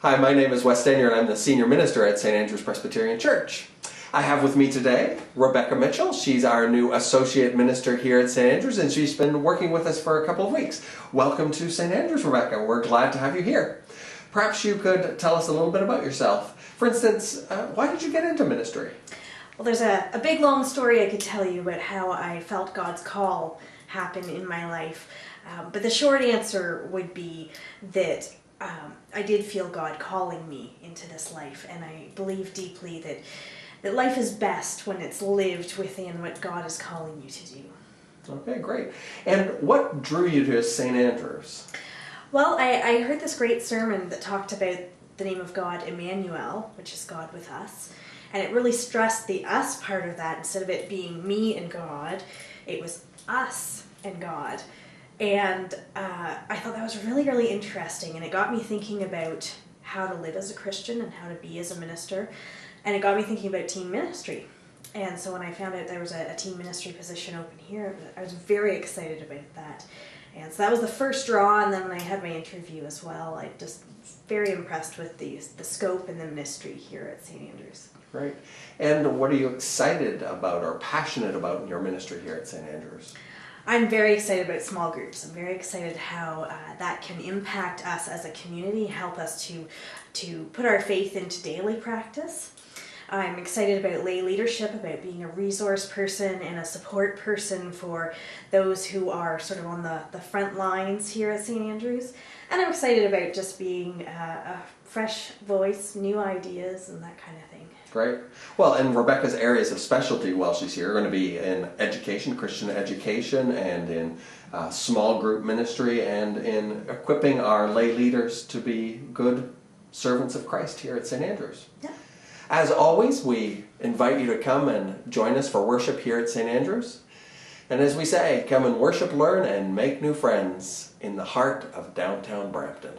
Hi, my name is Wes Stanier and I'm the Senior Minister at St. Andrew's Presbyterian Church. I have with me today Rebecca Mitchell. She's our new Associate Minister here at St. Andrew's and she's been working with us for a couple of weeks. Welcome to St. Andrew's, Rebecca. We're glad to have you here. Perhaps you could tell us a little bit about yourself. For instance, why did you get into ministry? Well, there's a big long story I could tell you about how I felt God's call happen in my life. But the short answer would be that I did feel God calling me into this life, and I believe deeply that life is best when it's lived within what God is calling you to do. Okay, great. And what drew you to St. Andrew's? Well, I heard this great sermon that talked about the name of God, Emmanuel, which is God with us, and it really stressed the us part of that. Instead of it being me and God, it was us and God. And I thought that was really, really interesting, and it got me thinking about how to live as a Christian and how to be as a minister, and it got me thinking about teen ministry. And so when I found out there was a teen ministry position open here, I was very excited about that. And so that was the first draw, and then when I had my interview as well, I just very impressed with the scope and the ministry here at St. Andrew's. Great. And what are you excited about or passionate about in your ministry here at St. Andrew's? I'm very excited about small groups. I'm very excited how that can impact us as a community, help us to put our faith into daily practice. I'm excited about lay leadership, about being a resource person and a support person for those who are sort of on the front lines here at St. Andrew's. And I'm excited about just being a fresh voice, new ideas, and that kind of thing. Great. Well, and Rebecca's areas of specialty while she's here are going to be in education, Christian education, and in small group ministry, and in equipping our lay leaders to be good servants of Christ here at St. Andrew's. Yeah. As always, we invite you to come and join us for worship here at St. Andrew's. And as we say, come and worship, learn, and make new friends in the heart of downtown Brampton.